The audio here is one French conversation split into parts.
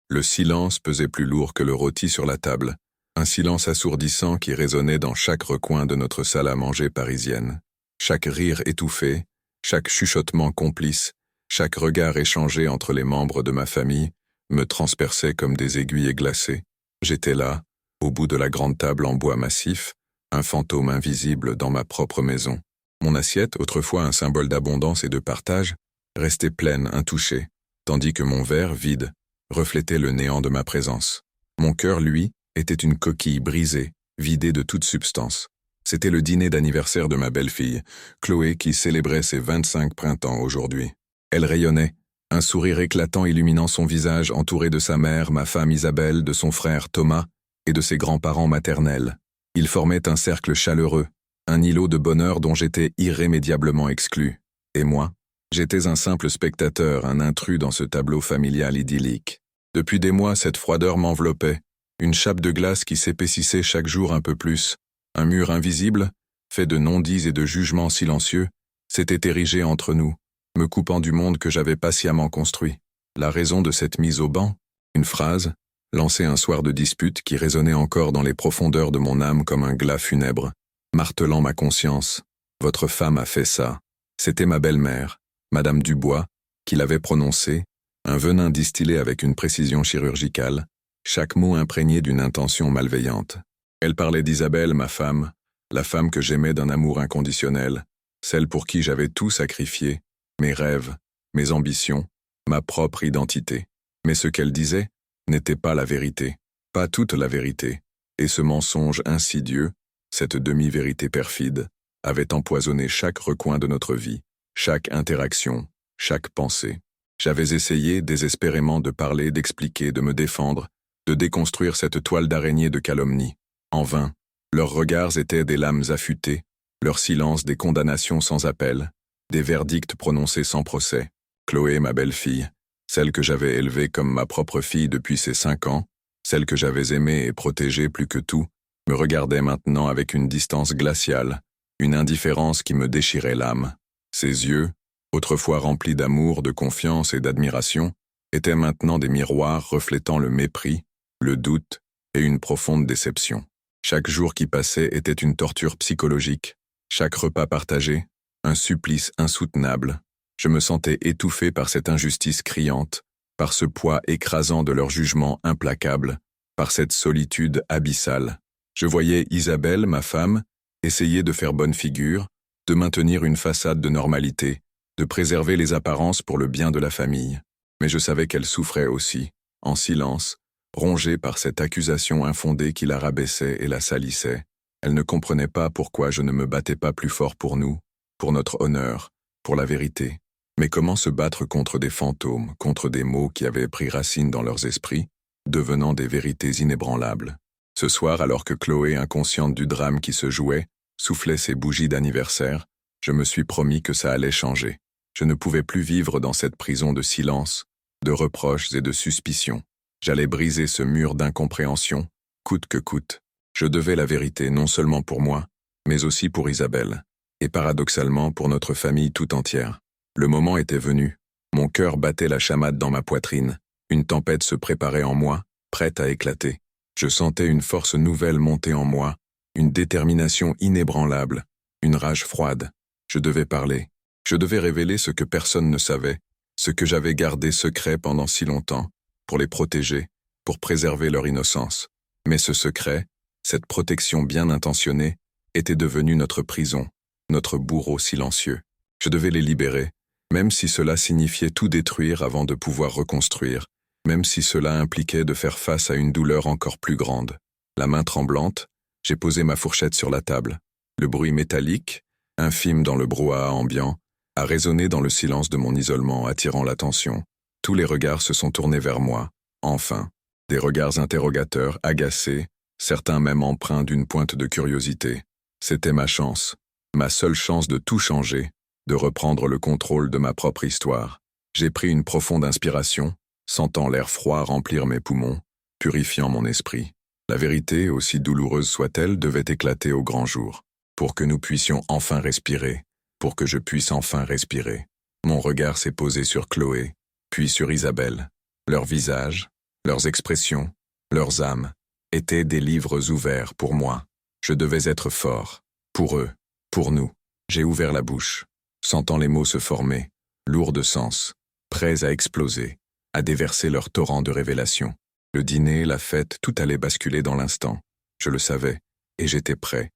Le silence pesait plus lourd que le rôti sur la table, un silence assourdissant qui résonnait dans chaque recoin de notre salle à manger parisienne. Chaque rire étouffé, chaque chuchotement complice, chaque regard échangé entre les membres de ma famille me transperçait comme des aiguilles glacées. J'étais là, au bout de la grande table en bois massif, un fantôme invisible dans ma propre maison. Mon assiette, autrefois un symbole d'abondance et de partage, restait pleine, intouchée, tandis que mon verre, vide, reflétait le néant de ma présence. Mon cœur, lui, était une coquille brisée, vidée de toute substance. C'était le dîner d'anniversaire de ma belle-fille, Chloé, qui célébrait ses 25 printemps aujourd'hui. Elle rayonnait, un sourire éclatant illuminant son visage, entouré de sa mère, ma femme Isabelle, de son frère Thomas et de ses grands-parents maternels. Ils formaient un cercle chaleureux, un îlot de bonheur dont j'étais irrémédiablement exclu. Et moi, j'étais un simple spectateur, un intrus dans ce tableau familial idyllique. Depuis des mois, cette froideur m'enveloppait, une chape de glace qui s'épaississait chaque jour un peu plus. Un mur invisible, fait de non-dits et de jugements silencieux, s'était érigé entre nous, me coupant du monde que j'avais patiemment construit. La raison de cette mise au ban, une phrase, lancée un soir de dispute qui résonnait encore dans les profondeurs de mon âme comme un glas funèbre, martelant ma conscience. Votre femme a fait ça. C'était ma belle-mère, Madame Dubois, qui l'avait prononcé, un venin distillé avec une précision chirurgicale, chaque mot imprégné d'une intention malveillante. Elle parlait d'Isabelle, ma femme, la femme que j'aimais d'un amour inconditionnel, celle pour qui j'avais tout sacrifié, mes rêves, mes ambitions, ma propre identité. Mais ce qu'elle disait n'était pas la vérité, pas toute la vérité, et ce mensonge insidieux, cette demi-vérité perfide, avait empoisonné chaque recoin de notre vie, chaque interaction, chaque pensée. J'avais essayé désespérément de parler, d'expliquer, de me défendre, de déconstruire cette toile d'araignée de calomnie. En vain, leurs regards étaient des lames affûtées, leur silence des condamnations sans appel, des verdicts prononcés sans procès. Chloé, ma belle-fille, celle que j'avais élevée comme ma propre fille depuis ses 5 ans, celle que j'avais aimée et protégée plus que tout, me regardait maintenant avec une distance glaciale, une indifférence qui me déchirait l'âme. Ses yeux, autrefois remplis d'amour, de confiance et d'admiration, étaient maintenant des miroirs reflétant le mépris, le doute et une profonde déception. Chaque jour qui passait était une torture psychologique, chaque repas partagé, un supplice insoutenable. Je me sentais étouffé par cette injustice criante, par ce poids écrasant de leur jugement implacable, par cette solitude abyssale. Je voyais Isabelle, ma femme, essayer de faire bonne figure, de maintenir une façade de normalité, de préserver les apparences pour le bien de la famille. Mais je savais qu'elle souffrait aussi, en silence, rongée par cette accusation infondée qui la rabaissait et la salissait. Elle ne comprenait pas pourquoi je ne me battais pas plus fort pour nous, pour notre honneur, pour la vérité. Mais comment se battre contre des fantômes, contre des mots qui avaient pris racine dans leurs esprits, devenant des vérités inébranlables? Ce soir, alors que Chloé, inconsciente du drame qui se jouait, soufflait ses bougies d'anniversaire, je me suis promis que ça allait changer. Je ne pouvais plus vivre dans cette prison de silence, de reproches et de suspicions. J'allais briser ce mur d'incompréhension, coûte que coûte. Je devais la vérité non seulement pour moi, mais aussi pour Isabelle, et paradoxalement pour notre famille tout entière. Le moment était venu. Mon cœur battait la chamade dans ma poitrine. Une tempête se préparait en moi, prête à éclater. Je sentais une force nouvelle monter en moi, une détermination inébranlable, une rage froide. Je devais parler. Je devais révéler ce que personne ne savait, ce que j'avais gardé secret pendant si longtemps, pour les protéger, pour préserver leur innocence. Mais ce secret, cette protection bien intentionnée, était devenue notre prison, notre bourreau silencieux. Je devais les libérer, même si cela signifiait tout détruire avant de pouvoir reconstruire, même si cela impliquait de faire face à une douleur encore plus grande. La main tremblante, j'ai posé ma fourchette sur la table. Le bruit métallique, infime dans le brouhaha ambiant, a résonné dans le silence de mon isolement, attirant l'attention. Tous les regards se sont tournés vers moi, enfin. Des regards interrogateurs, agacés, certains même empreints d'une pointe de curiosité. C'était ma chance, ma seule chance de tout changer, de reprendre le contrôle de ma propre histoire. J'ai pris une profonde inspiration, sentant l'air froid remplir mes poumons, purifiant mon esprit. La vérité, aussi douloureuse soit-elle, devait éclater au grand jour, pour que nous puissions enfin respirer, pour que je puisse enfin respirer. Mon regard s'est posé sur Chloé, puis sur Isabelle. Leurs visages, Leurs expressions, leurs âmes, étaient des livres ouverts pour moi. Je devais être fort. Pour eux, pour nous. J'ai ouvert la bouche, sentant les mots se former, lourds de sens, prêts à exploser, à déverser leur torrent de révélations. Le dîner, la fête, tout allait basculer dans l'instant. Je le savais, et j'étais prêt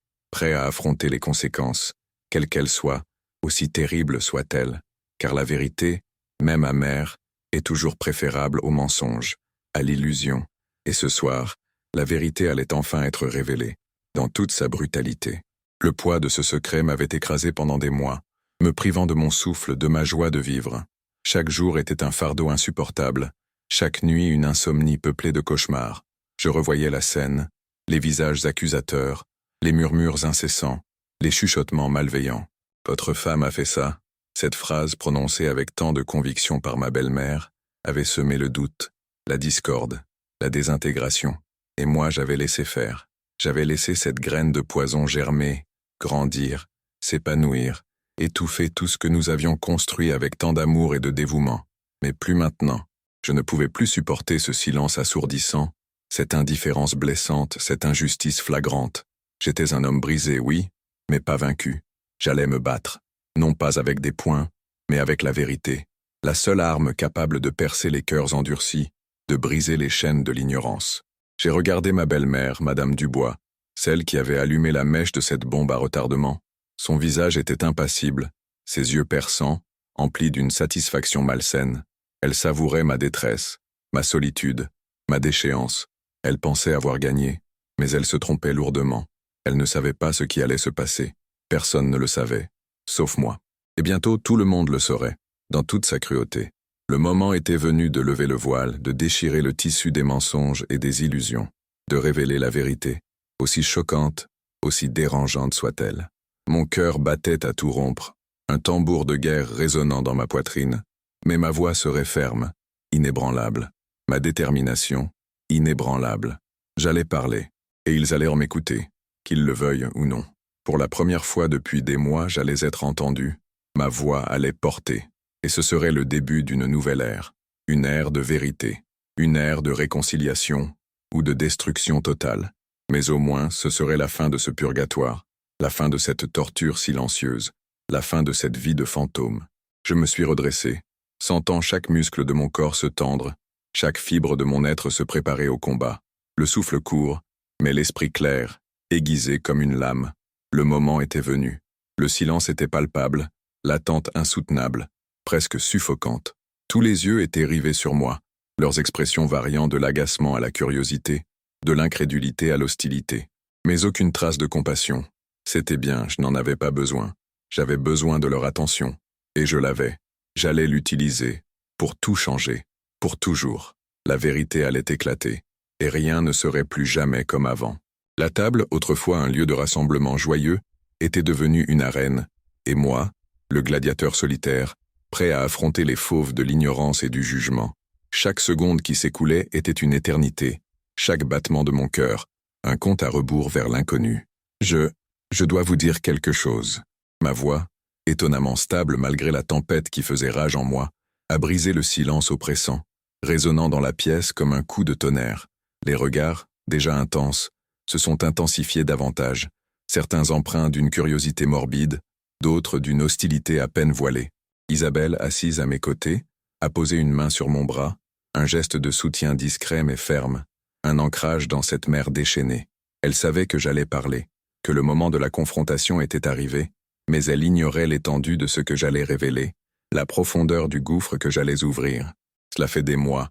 à affronter les conséquences, quelles qu'elles soient, aussi terribles soient-elles, car la vérité, même amère, est toujours préférable au mensonge, à l'illusion. Et ce soir, la vérité allait enfin être révélée, dans toute sa brutalité. Le poids de ce secret m'avait écrasé pendant des mois, me privant de mon souffle, de ma joie de vivre. Chaque jour était un fardeau insupportable, chaque nuit une insomnie peuplée de cauchemars. Je revoyais la scène, les visages accusateurs, les murmures incessants, les chuchotements malveillants. « Votre femme a fait ça ?» Cette phrase, prononcée avec tant de conviction par ma belle-mère, avait semé le doute, la discorde, la désintégration. Et moi, j'avais laissé faire. J'avais laissé cette graine de poison germer, grandir, s'épanouir, étouffer tout ce que nous avions construit avec tant d'amour et de dévouement. Mais plus maintenant. Je ne pouvais plus supporter ce silence assourdissant, cette indifférence blessante, cette injustice flagrante. J'étais un homme brisé, oui, mais pas vaincu. J'allais me battre, non pas avec des poings, mais avec la vérité, la seule arme capable de percer les cœurs endurcis, de briser les chaînes de l'ignorance. J'ai regardé ma belle-mère, Madame Dubois, celle qui avait allumé la mèche de cette bombe à retardement. Son visage était impassible, ses yeux perçants, emplis d'une satisfaction malsaine. Elle savourait ma détresse, ma solitude, ma déchéance. Elle pensait avoir gagné, mais elle se trompait lourdement. Elle ne savait pas ce qui allait se passer. Personne ne le savait, sauf moi. Et bientôt tout le monde le saurait, dans toute sa cruauté. Le moment était venu de lever le voile, de déchirer le tissu des mensonges et des illusions, de révéler la vérité, aussi choquante, aussi dérangeante soit-elle. Mon cœur battait à tout rompre, un tambour de guerre résonnant dans ma poitrine, mais ma voix serait ferme, inébranlable, ma détermination, inébranlable. J'allais parler, et ils allaient m'écouter, qu'ils le veuillent ou non. Pour la première fois depuis des mois, j'allais être entendu, ma voix allait porter, et ce serait le début d'une nouvelle ère, une ère de vérité, une ère de réconciliation ou de destruction totale. Mais au moins, ce serait la fin de ce purgatoire, la fin de cette torture silencieuse, la fin de cette vie de fantôme. Je me suis redressé, sentant chaque muscle de mon corps se tendre, chaque fibre de mon être se préparer au combat. Le souffle court, mais l'esprit clair, aiguisé comme une lame. Le moment était venu. Le silence était palpable, l'attente insoutenable, presque suffocante. Tous les yeux étaient rivés sur moi, leurs expressions variant de l'agacement à la curiosité, de l'incrédulité à l'hostilité. Mais aucune trace de compassion. C'était bien, je n'en avais pas besoin. J'avais besoin de leur attention, et je l'avais. J'allais l'utiliser, pour tout changer, pour toujours. La vérité allait éclater, et rien ne serait plus jamais comme avant. La table, autrefois un lieu de rassemblement joyeux, était devenue une arène, et moi, le gladiateur solitaire, prêt à affronter les fauves de l'ignorance et du jugement. Chaque seconde qui s'écoulait était une éternité, chaque battement de mon cœur, un compte à rebours vers l'inconnu. Je dois vous dire quelque chose. Ma voix, étonnamment stable malgré la tempête qui faisait rage en moi, a brisé le silence oppressant, résonnant dans la pièce comme un coup de tonnerre. Les regards, déjà intenses, se sont intensifiés davantage, certains empreints d'une curiosité morbide, d'autres d'une hostilité à peine voilée. Isabelle, assise à mes côtés, a posé une main sur mon bras, un geste de soutien discret mais ferme, un ancrage dans cette mer déchaînée. Elle savait que j'allais parler, que le moment de la confrontation était arrivé, mais elle ignorait l'étendue de ce que j'allais révéler, la profondeur du gouffre que j'allais ouvrir. Cela fait des mois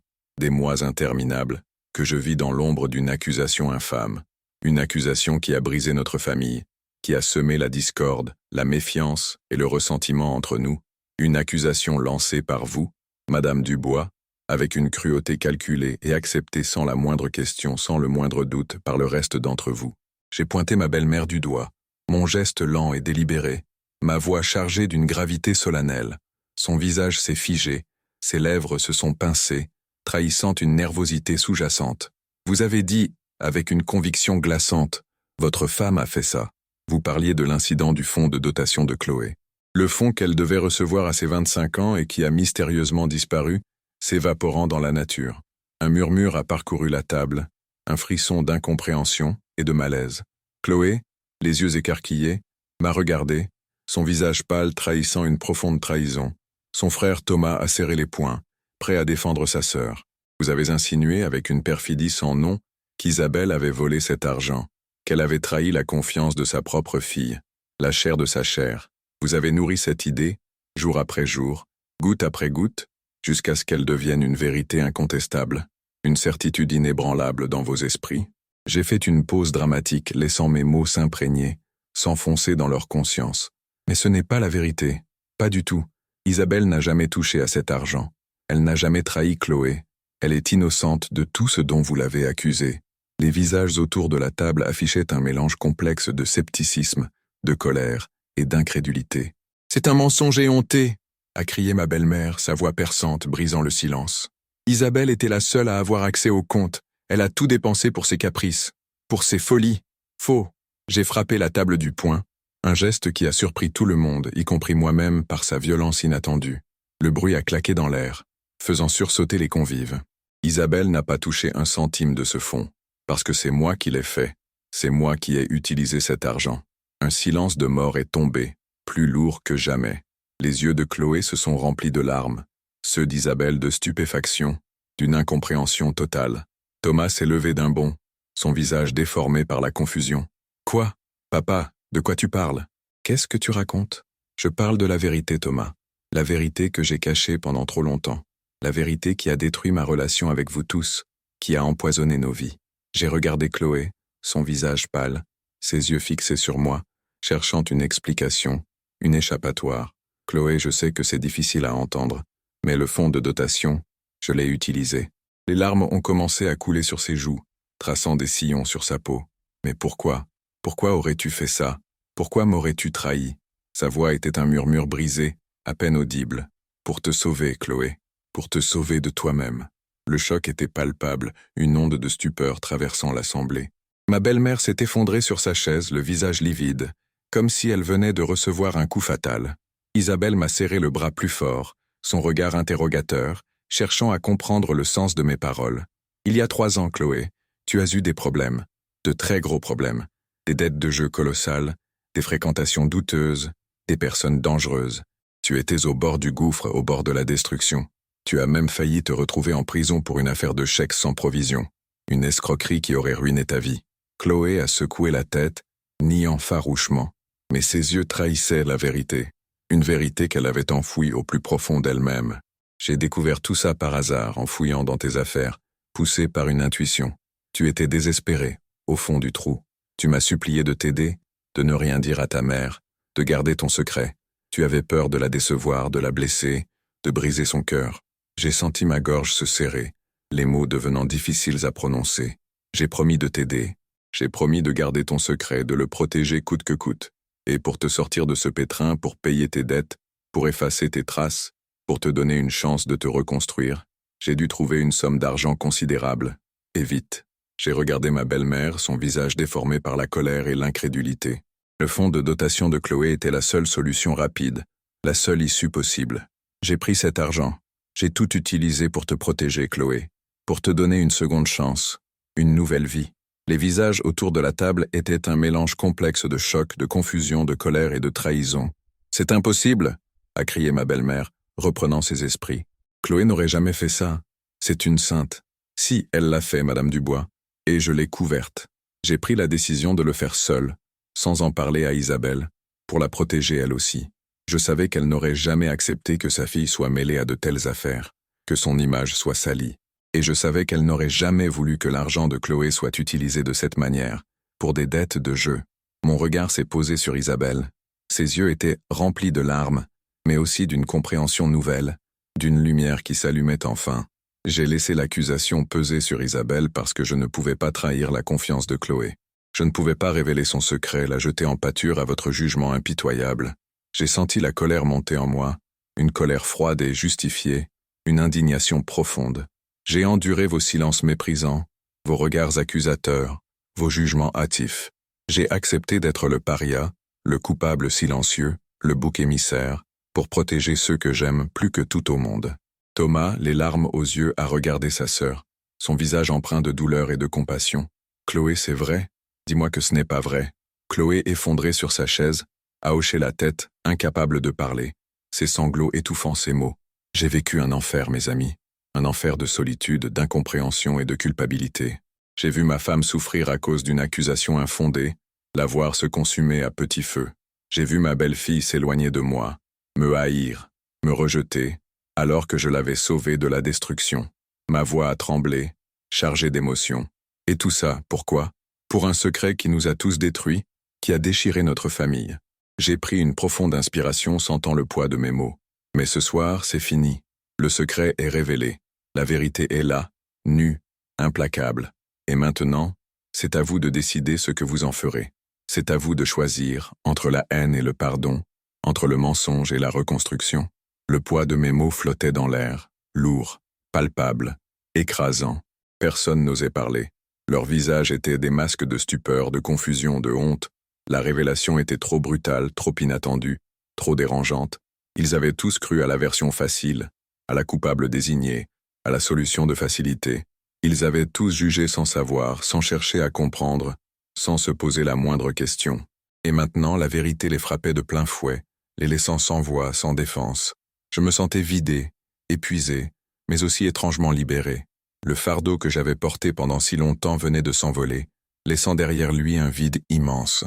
interminables, que je vis dans l'ombre d'une accusation infâme, une accusation qui a brisé notre famille, qui a semé la discorde, la méfiance et le ressentiment entre nous, une accusation lancée par vous, Madame Dubois, avec une cruauté calculée et acceptée sans la moindre question, sans le moindre doute par le reste d'entre vous. J'ai pointé ma belle-mère du doigt, mon geste lent et délibéré, ma voix chargée d'une gravité solennelle. Son visage s'est figé, ses lèvres se sont pincées, trahissant une nervosité sous-jacente. Vous avez dit, avec une conviction glaçante, votre femme a fait ça. Vous parliez de l'incident du fonds de dotation de Chloé. Le fonds qu'elle devait recevoir à ses 25 ans et qui a mystérieusement disparu, s'évaporant dans la nature. Un murmure a parcouru la table, un frisson d'incompréhension et de malaise. Chloé, les yeux écarquillés, m'a regardé, son visage pâle trahissant une profonde trahison. Son frère Thomas a serré les poings, prêt à défendre sa sœur. Vous avez insinué avec une perfidie sans nom qu'Isabelle avait volé cet argent, qu'elle avait trahi la confiance de sa propre fille, la chair de sa chair. Vous avez nourri cette idée, jour après jour, goutte après goutte, jusqu'à ce qu'elle devienne une vérité incontestable, une certitude inébranlable dans vos esprits. J'ai fait une pause dramatique, laissant mes mots s'imprégner, s'enfoncer dans leur conscience. Mais ce n'est pas la vérité, pas du tout. Isabelle n'a jamais touché à cet argent. Elle n'a jamais trahi Chloé. Elle est innocente de tout ce dont vous l'avez accusée. Les visages autour de la table affichaient un mélange complexe de scepticisme, de colère et d'incrédulité. « C'est un mensonge éhonté !» a crié ma belle-mère, sa voix perçante, brisant le silence. Isabelle était la seule à avoir accès au compte. Elle a tout dépensé pour ses caprices, pour ses folies. Faux. J'ai frappé la table du poing, un geste qui a surpris tout le monde, y compris moi-même par sa violence inattendue. Le bruit a claqué dans l'air, faisant sursauter les convives. Isabelle n'a pas touché un centime de ce fonds, parce que c'est moi qui l'ai fait. C'est moi qui ai utilisé cet argent. Un silence de mort est tombé, plus lourd que jamais. Les yeux de Chloé se sont remplis de larmes, ceux d'Isabelle de stupéfaction, d'une incompréhension totale. Thomas s'est levé d'un bond, son visage déformé par la confusion. « Quoi? Papa, de quoi tu parles? Qu'est-ce que tu racontes? » Je parle de la vérité, Thomas. La vérité que j'ai cachée pendant trop longtemps. La vérité qui a détruit ma relation avec vous tous, qui a empoisonné nos vies. J'ai regardé Chloé, son visage pâle, ses yeux fixés sur moi, cherchant une explication, une échappatoire. Chloé, je sais que c'est difficile à entendre, mais le fonds de dotation, je l'ai utilisé. Les larmes ont commencé à couler sur ses joues, traçant des sillons sur sa peau. Mais pourquoi? Pourquoi aurais-tu fait ça? Pourquoi m'aurais-tu trahi? Sa voix était un murmure brisé, à peine audible. Pour te sauver, Chloé. Pour te sauver de toi-même. Le choc était palpable, une onde de stupeur traversant l'assemblée. Ma belle-mère s'est effondrée sur sa chaise, le visage livide, comme si elle venait de recevoir un coup fatal. Isabelle m'a serré le bras plus fort, son regard interrogateur, cherchant à comprendre le sens de mes paroles. Il y a 3 ans, Chloé, tu as eu des problèmes, de très gros problèmes, des dettes de jeu colossales, des fréquentations douteuses, des personnes dangereuses. Tu étais au bord du gouffre, au bord de la destruction. Tu as même failli te retrouver en prison pour une affaire de chèque sans provision, une escroquerie qui aurait ruiné ta vie. Chloé a secoué la tête, niant farouchement, mais ses yeux trahissaient la vérité, une vérité qu'elle avait enfouie au plus profond d'elle-même. J'ai découvert tout ça par hasard en fouillant dans tes affaires, poussé par une intuition. Tu étais désespéré, au fond du trou. Tu m'as supplié de t'aider, de ne rien dire à ta mère, de garder ton secret. Tu avais peur de la décevoir, de la blesser, de briser son cœur. J'ai senti ma gorge se serrer, les mots devenant difficiles à prononcer. J'ai promis de t'aider. J'ai promis de garder ton secret, de le protéger coûte que coûte. Et pour te sortir de ce pétrin, pour payer tes dettes, pour effacer tes traces, pour te donner une chance de te reconstruire, j'ai dû trouver une somme d'argent considérable. Et vite. J'ai regardé ma belle-mère, son visage déformé par la colère et l'incrédulité. Le fonds de dotation de Chloé était la seule solution rapide, la seule issue possible. J'ai pris cet argent. J'ai tout utilisé pour te protéger, Chloé, pour te donner une seconde chance, une nouvelle vie. Les visages autour de la table étaient un mélange complexe de choc, de confusion, de colère et de trahison. « C'est impossible !» a crié ma belle-mère, reprenant ses esprits. « Chloé n'aurait jamais fait ça. C'est une sainte. Si, elle l'a fait, Madame Dubois, et je l'ai couverte. J'ai pris la décision de le faire seule, sans en parler à Isabelle, pour la protéger elle aussi. Je savais qu'elle n'aurait jamais accepté que sa fille soit mêlée à de telles affaires, que son image soit salie. Et je savais qu'elle n'aurait jamais voulu que l'argent de Chloé soit utilisé de cette manière, pour des dettes de jeu. Mon regard s'est posé sur Isabelle. Ses yeux étaient remplis de larmes, mais aussi d'une compréhension nouvelle, d'une lumière qui s'allumait enfin. J'ai laissé l'accusation peser sur Isabelle parce que je ne pouvais pas trahir la confiance de Chloé. Je ne pouvais pas révéler son secret, la jeter en pâture à votre jugement impitoyable. J'ai senti la colère monter en moi, une colère froide et justifiée, une indignation profonde. J'ai enduré vos silences méprisants, vos regards accusateurs, vos jugements hâtifs. J'ai accepté d'être le paria, le coupable silencieux, le bouc émissaire, pour protéger ceux que j'aime plus que tout au monde. Thomas, les larmes aux yeux, a regardé sa sœur. son visage empreint de douleur et de compassion. « Chloé, c'est vrai? Dis-moi que ce n'est pas vrai. » Chloé, effondrée sur sa chaise, a hoché la tête, incapable de parler, ses sanglots étouffant ses mots. « J'ai vécu un enfer, mes amis. Un enfer de solitude, d'incompréhension et de culpabilité. J'ai vu ma femme souffrir à cause d'une accusation infondée, la voir se consumer à petit feu. J'ai vu ma belle-fille s'éloigner de moi, me haïr, me rejeter, alors que je l'avais sauvée de la destruction. Ma voix a tremblé, chargée d'émotions. Et tout ça, pourquoi? Pour un secret qui nous a tous détruits, qui a déchiré notre famille. J'ai pris une profonde inspiration sentant le poids de mes mots. Mais ce soir, c'est fini. Le secret est révélé. La vérité est là, nue, implacable. Et maintenant, c'est à vous de décider ce que vous en ferez. C'est à vous de choisir entre la haine et le pardon, entre le mensonge et la reconstruction. Le poids de mes mots flottait dans l'air, lourd, palpable, écrasant. Personne n'osait parler. Leurs visages étaient des masques de stupeur, de confusion, de honte. La révélation était trop brutale, trop inattendue, trop dérangeante. Ils avaient tous cru à la version facile, à la coupable désignée, à la solution de facilité. Ils avaient tous jugé sans savoir, sans chercher à comprendre, sans se poser la moindre question. Et maintenant, la vérité les frappait de plein fouet, les laissant sans voix, sans défense. Je me sentais vidé, épuisé, mais aussi étrangement libéré. Le fardeau que j'avais porté pendant si longtemps venait de s'envoler, laissant derrière lui un vide immense.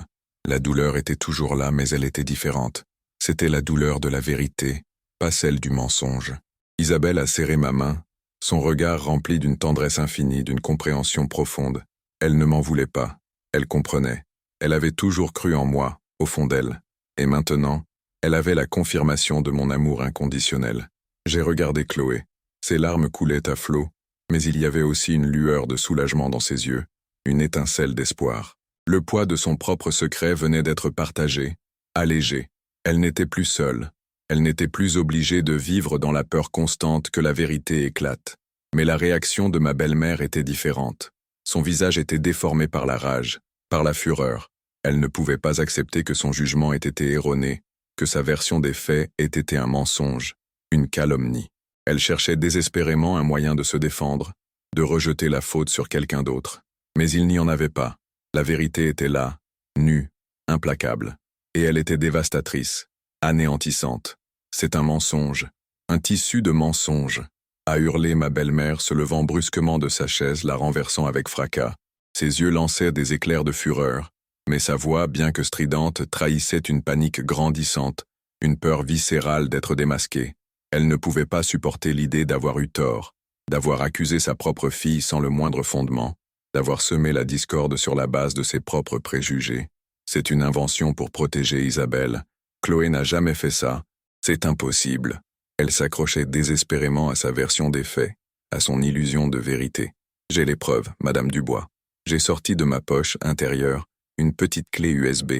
La douleur était toujours là, mais elle était différente. C'était la douleur de la vérité, pas celle du mensonge. Isabelle a serré ma main, son regard rempli d'une tendresse infinie, d'une compréhension profonde. Elle ne m'en voulait pas, elle comprenait. Elle avait toujours cru en moi, au fond d'elle. Et maintenant, elle avait la confirmation de mon amour inconditionnel. J'ai regardé Chloé. Ses larmes coulaient à flots, mais il y avait aussi une lueur de soulagement dans ses yeux, une étincelle d'espoir. Le poids de son propre secret venait d'être partagé, allégé. Elle n'était plus seule. Elle n'était plus obligée de vivre dans la peur constante que la vérité éclate. Mais la réaction de ma belle-mère était différente. Son visage était déformé par la rage, par la fureur. Elle ne pouvait pas accepter que son jugement ait été erroné, que sa version des faits ait été un mensonge, une calomnie. Elle cherchait désespérément un moyen de se défendre, de rejeter la faute sur quelqu'un d'autre. Mais il n'y en avait pas. La vérité était là, nue, implacable. Et elle était dévastatrice, anéantissante. C'est un mensonge, un tissu de mensonges, a hurlé ma belle-mère se levant brusquement de sa chaise, la renversant avec fracas. Ses yeux lançaient des éclairs de fureur, mais sa voix, bien que stridente, trahissait une panique grandissante, une peur viscérale d'être démasquée. Elle ne pouvait pas supporter l'idée d'avoir eu tort, d'avoir accusé sa propre fille sans le moindre fondement, d'avoir semé la discorde sur la base de ses propres préjugés. C'est une invention pour protéger Isabelle. Chloé n'a jamais fait ça. C'est impossible. Elle s'accrochait désespérément à sa version des faits, à son illusion de vérité. J'ai les preuves, Madame Dubois. J'ai sorti de ma poche intérieure une petite clé USB,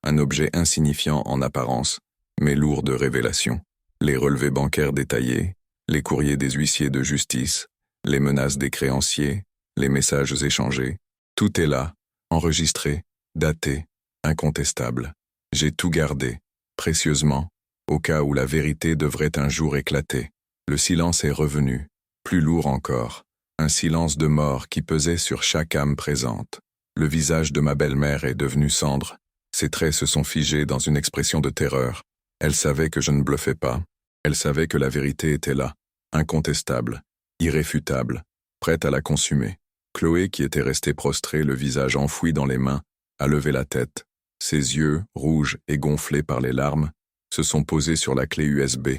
un objet insignifiant en apparence, mais lourd de révélations. Les relevés bancaires détaillés, les courriers des huissiers de justice, les menaces des créanciers, les messages échangés. Tout est là, enregistré, daté, incontestable. J'ai tout gardé, précieusement, au cas où la vérité devrait un jour éclater. Le silence est revenu, plus lourd encore, un silence de mort qui pesait sur chaque âme présente. Le visage de ma belle-mère est devenu cendre, ses traits se sont figés dans une expression de terreur. Elle savait que je ne bluffais pas, elle savait que la vérité était là, incontestable, irréfutable, prête à la consumer. Chloé, qui était restée prostrée, le visage enfoui dans les mains, a levé la tête. Ses yeux, rouges et gonflés par les larmes, se sont posés sur la clé USB,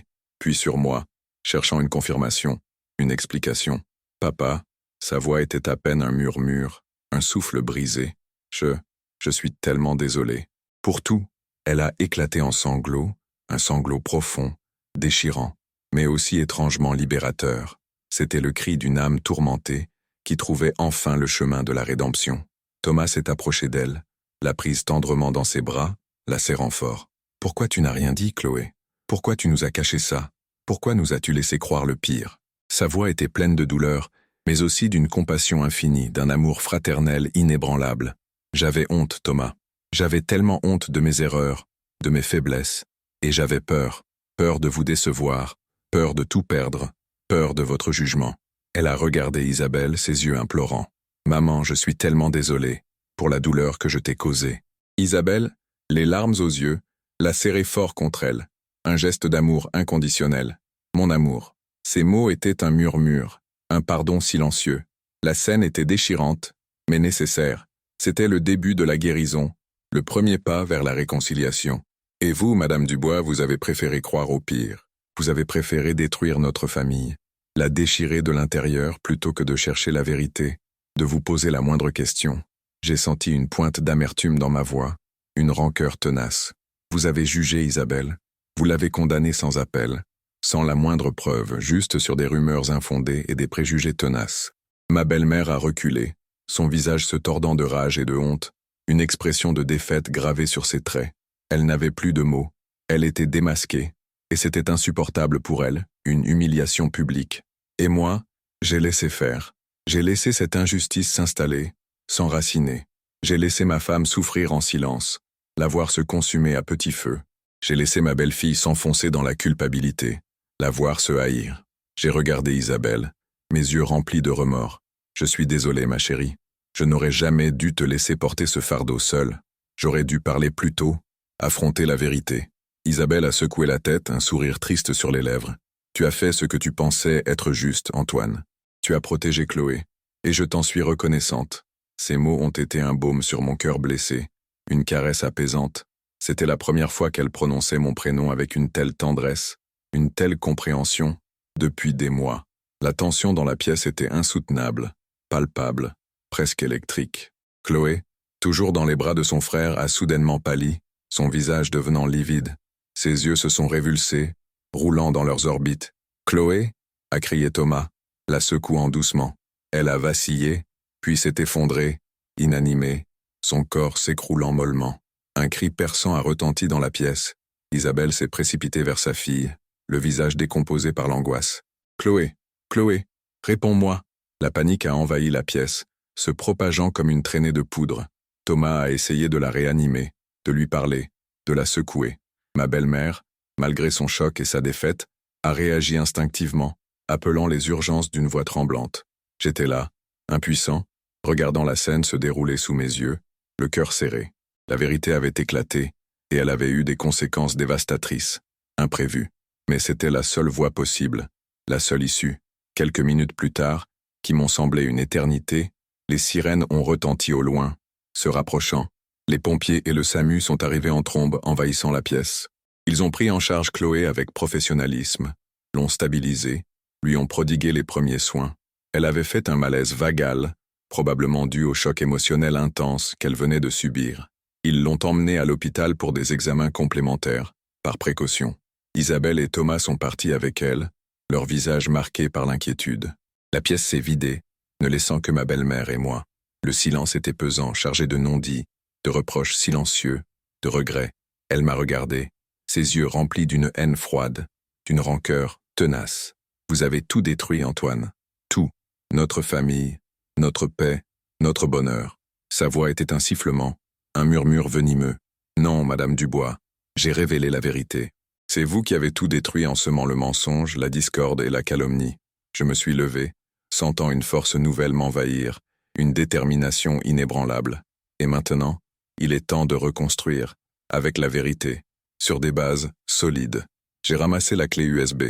puis sur moi, cherchant une confirmation, une explication. Papa, sa voix était à peine un murmure, un souffle brisé. Je suis tellement désolé. Pour tout, elle a éclaté en sanglots, un sanglot profond, déchirant, mais aussi étrangement libérateur. C'était le cri d'une âme tourmentée qui trouvait enfin le chemin de la rédemption. Thomas s'est approché d'elle, l'a prise tendrement dans ses bras, la serrant fort. « Pourquoi tu n'as rien dit, Chloé? Pourquoi tu nous as caché ça? Pourquoi nous as-tu laissé croire le pire ?» Sa voix était pleine de douleur, mais aussi d'une compassion infinie, d'un amour fraternel inébranlable. J'avais honte, Thomas. J'avais tellement honte de mes erreurs, de mes faiblesses, et j'avais peur, peur de vous décevoir, peur de tout perdre, peur de votre jugement. Elle a regardé Isabelle, ses yeux implorants. « Maman, je suis tellement désolée pour la douleur que je t'ai causée. » Isabelle, les larmes aux yeux, l'a serré fort contre elle. Un geste d'amour inconditionnel. « Mon amour. » Ces mots étaient un murmure, un pardon silencieux. La scène était déchirante, mais nécessaire. C'était le début de la guérison, le premier pas vers la réconciliation. Et vous, Madame Dubois, vous avez préféré croire au pire. Vous avez préféré détruire notre famille, la déchirer de l'intérieur plutôt que de chercher la vérité, de vous poser la moindre question. J'ai senti une pointe d'amertume dans ma voix, une rancœur tenace. Vous avez jugé Isabelle, vous l'avez condamnée sans appel, sans la moindre preuve, juste sur des rumeurs infondées et des préjugés tenaces. Ma belle-mère a reculé, son visage se tordant de rage et de honte, une expression de défaite gravée sur ses traits. Elle n'avait plus de mots, elle était démasquée, et c'était insupportable pour elle, une humiliation publique. Et moi, j'ai laissé faire. J'ai laissé cette injustice s'installer, s'enraciner. J'ai laissé ma femme souffrir en silence, la voir se consumer à petit feu. J'ai laissé ma belle-fille s'enfoncer dans la culpabilité, la voir se haïr. J'ai regardé Isabelle, mes yeux remplis de remords. Je suis désolé, ma chérie. Je n'aurais jamais dû te laisser porter ce fardeau seul. J'aurais dû parler plus tôt, affronter la vérité. Isabelle a secoué la tête, un sourire triste sur les lèvres. Tu as fait ce que tu pensais être juste, Antoine. Tu as protégé Chloé, et je t'en suis reconnaissante. Ces mots ont été un baume sur mon cœur blessé, une caresse apaisante. C'était la première fois qu'elle prononçait mon prénom avec une telle tendresse, une telle compréhension, depuis des mois. La tension dans la pièce était insoutenable, palpable, presque électrique. Chloé, toujours dans les bras de son frère, a soudainement pâli, son visage devenant livide. Ses yeux se sont révulsés, roulant dans leurs orbites. « Chloé » a crié Thomas, la secouant doucement. Elle a vacillé, puis s'est effondrée, inanimée, son corps s'écroulant mollement. Un cri perçant a retenti dans la pièce. Isabelle s'est précipitée vers sa fille, le visage décomposé par l'angoisse. « Chloé, Chloé, réponds-moi !» La panique a envahi la pièce, se propageant comme une traînée de poudre. Thomas a essayé de la réanimer, de lui parler, de la secouer. Ma belle-mère, malgré son choc et sa défaite, a réagi instinctivement, appelant les urgences d'une voix tremblante. J'étais là, impuissant, regardant la scène se dérouler sous mes yeux, le cœur serré. La vérité avait éclaté, et elle avait eu des conséquences dévastatrices, imprévues. Mais c'était la seule voie possible, la seule issue. Quelques minutes plus tard, qui m'ont semblé une éternité, les sirènes ont retenti au loin, se rapprochant. Les pompiers et le SAMU sont arrivés en trombe, envahissant la pièce. Ils ont pris en charge Chloé avec professionnalisme, l'ont stabilisée, lui ont prodigué les premiers soins. Elle avait fait un malaise vagal, probablement dû au choc émotionnel intense qu'elle venait de subir. Ils l'ont emmenée à l'hôpital pour des examens complémentaires, par précaution. Isabelle et Thomas sont partis avec elle, leur visage marqué par l'inquiétude. La pièce s'est vidée, ne laissant que ma belle-mère et moi. Le silence était pesant, chargé de non-dits, de reproches silencieux, de regrets. Elle m'a regardé, ses yeux remplis d'une haine froide, d'une rancœur tenace. Vous avez tout détruit, Antoine. Tout. Notre famille, notre paix, notre bonheur. Sa voix était un sifflement, un murmure venimeux. Non, Madame Dubois, j'ai révélé la vérité. C'est vous qui avez tout détruit en semant le mensonge, la discorde et la calomnie. Je me suis levé, sentant une force nouvelle m'envahir, une détermination inébranlable. Et maintenant, il est temps de reconstruire, avec la vérité, sur des bases solides. J'ai ramassé la clé USB,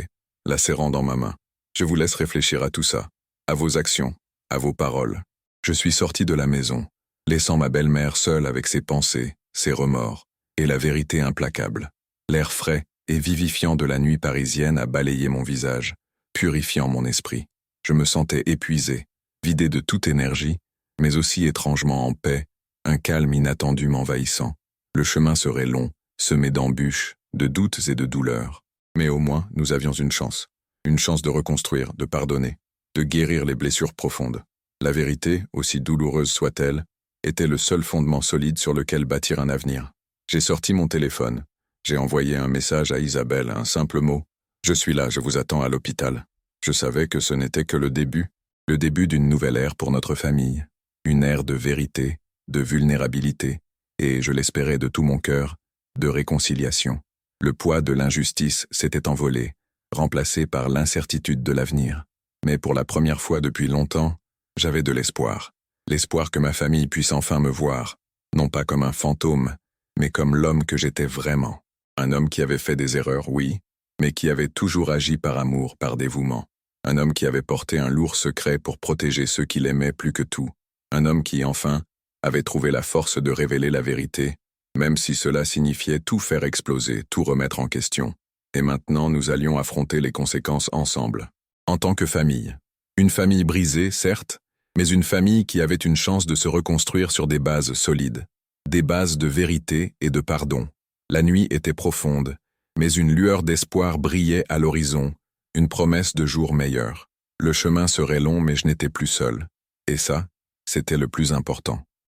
la serrant dans ma main. Je vous laisse réfléchir à tout ça, à vos actions, à vos paroles. Je suis sorti de la maison, laissant ma belle-mère seule avec ses pensées, ses remords, et la vérité implacable. L'air frais et vivifiant de la nuit parisienne a balayé mon visage, purifiant mon esprit. Je me sentais épuisé, vidé de toute énergie, mais aussi étrangement en paix, un calme inattendu m'envahissant. Le chemin serait long, semé d'embûches, de doutes et de douleurs. Mais au moins, nous avions une chance de reconstruire, de pardonner, de guérir les blessures profondes. La vérité, aussi douloureuse soit-elle, était le seul fondement solide sur lequel bâtir un avenir. J'ai sorti mon téléphone. J'ai envoyé un message à Isabelle, un simple mot. « Je suis là, je vous attends à l'hôpital ». Je savais que ce n'était que le début d'une nouvelle ère pour notre famille, une ère de vérité, de vulnérabilité, et, je l'espérais de tout mon cœur, de réconciliation. Le poids de l'injustice s'était envolé, remplacé par l'incertitude de l'avenir. Mais pour la première fois depuis longtemps, j'avais de l'espoir. L'espoir que ma famille puisse enfin me voir, non pas comme un fantôme, mais comme l'homme que j'étais vraiment. Un homme qui avait fait des erreurs, oui, mais qui avait toujours agi par amour, par dévouement. Un homme qui avait porté un lourd secret pour protéger ceux qu'il aimait plus que tout. Un homme qui, enfin, avait trouvé la force de révéler la vérité, même si cela signifiait tout faire exploser, tout remettre en question. Et maintenant, nous allions affronter les conséquences ensemble. En tant que famille. Une famille brisée, certes, mais une famille qui avait une chance de se reconstruire sur des bases solides. Des bases de vérité et de pardon. La nuit était profonde, mais une lueur d'espoir brillait à l'horizon, une promesse de jours meilleurs. Le chemin serait long, mais je n'étais plus seul. Et ça, c'était le plus important.